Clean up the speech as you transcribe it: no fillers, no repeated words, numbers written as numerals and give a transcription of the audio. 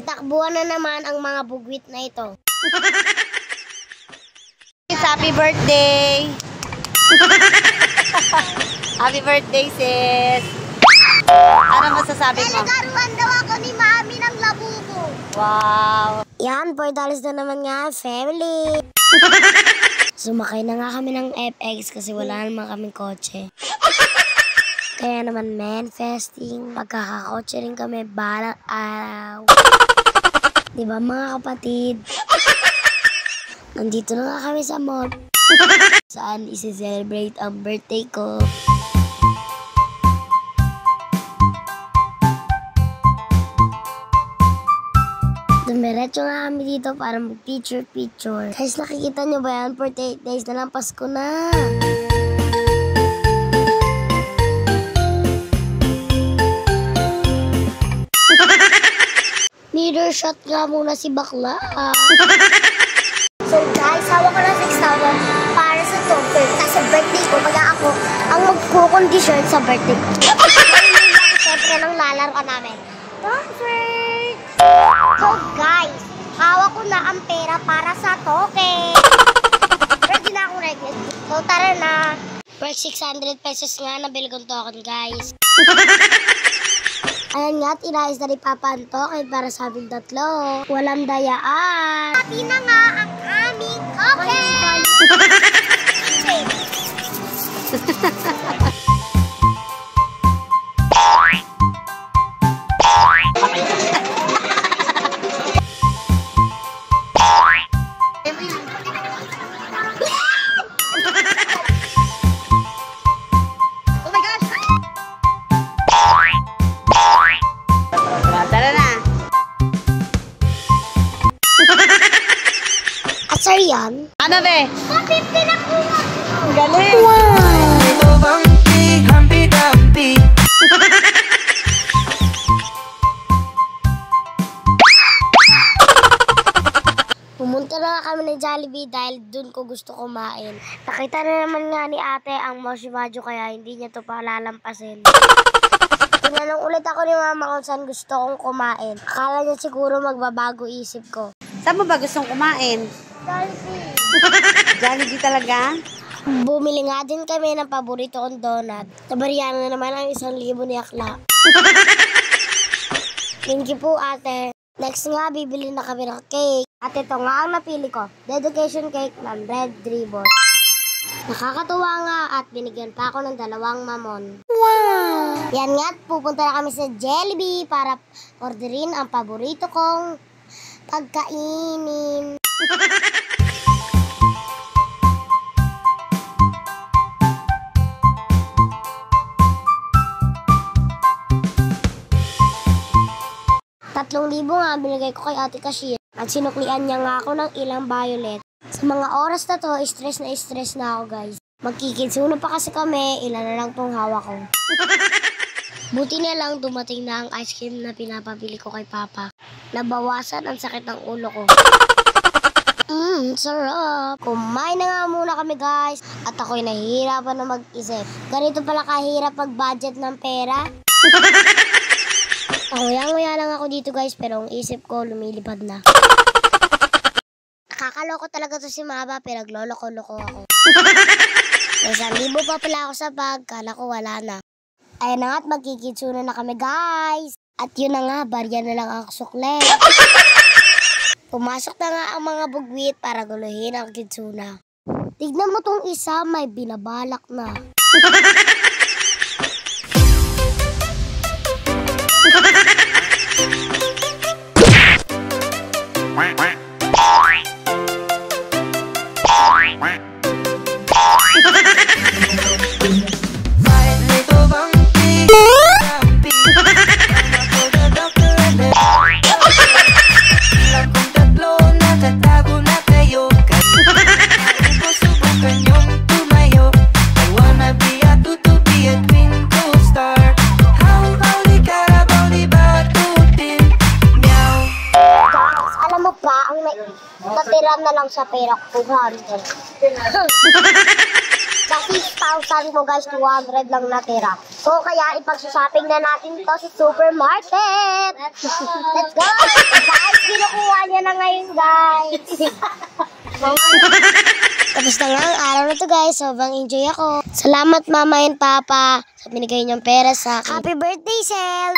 Nagtakbuhan na naman ang mga bugwit na ito. Happy birthday! Happy birthday, sis! Ano masasabi mo? Nagaruan daw ako ni Mami ng labubo. Wow! Yan, $4 na naman nga, family! Sumakay na nga kami ng FX kasi wala naman kaming kotse. Kaya naman manifesting, magkakakotse rin kami balang araw. Diba mga kapatid? Nandito na nga kami sa mall. Saan isi-celebrate ang birthday ko. Dumiretso nga kami dito para mag-picture-picture. Guys, nakikita nyo ba yan? 48 days na lang, Pasko na. Mirror shot nga muna si bakla. So guys, hawak ko na 6,000 para sa topper. Kasi birthday ko, kaya ako ang magkukondisyon sa birthday ko. Siyempre nang lalaroan namin. Topper! So guys, hawak ko na ang pera para sa token. Ready na akong ready. So tara na. Worth 600 pesos nga nabili kong token, guys. Ayan nga, inayos na ni Papa ang token para sa aming tatlo. Walang dayaan. Pati na nga ang aming token! Sir yan? Ano be? 150 na po! Galing! Wow! Pumunta na kami ng Jollibee dahil dun ko gusto kumain. Nakita na naman nga ni ate ang Moshibadyo kaya hindi niya to palalampasin. Tinanong ulit ako ni mama kung saan gusto kong kumain. Akala niya siguro magbabago isip ko. Saan mo ba gustong kumain? Jollibee! Jollibee talaga? Bumili nga din kami ng paborito kong donut. Nabariyan na naman ang 1,000 ni Akla. Thank you po, ate. Next nga, bibili na kami ng cake. At ito nga ang napili ko. Dedication cake ng Red Ribbon. Nakakatuwa nga at binigyan pa ako ng 2 mamon. Wow! Yan nga, pupunta na kami sa Jollibee para orderin ang paborito kong pagkainin. ₱3,000 nga binigay ko kay ate cashier at sinuklian niya nga ako ng ilang violet. Sa mga oras na to, stress na ako, guys. Magkikitsuna pa kasi kami, ilan na lang tong hawak ko. Buti na lang dumating na ang ice cream na pinapabili ko kay Papa. Nabawasan ang sakit ng ulo ko. Sarap. Kumain na nga muna kami, guys. At ako'y nahihirapan na mag-isip. Ganito pala kahirap mag-budget ng pera. Nguya lang ako dito, guys, pero ang isip ko lumilipad na. Nakakaloko talaga to si Mama, pero nagloloko-loko ako. May 1,000 pa pala ako sa bag, kala ko wala na. Ayan na nga at magkikitsuna na kami, guys. At yun na nga, barya na lang ang sukle. Pumasok na nga ang mga bugwit para guluhin ang kitsuna. Tignan mo tong isa, may binabalak na. Natira na lang sa pera ko, 200. Kasi 1,000 mo, guys, 200 lang natira. So, kaya ipagsusaping na natin to sa supermarket. Let's go! niya na ngayon, guys. Tapos na nga ang araw na to guys. Sobrang enjoy ako. Salamat mama and papa sa binigay niyong pera sa akin. Happy birthday, Sel!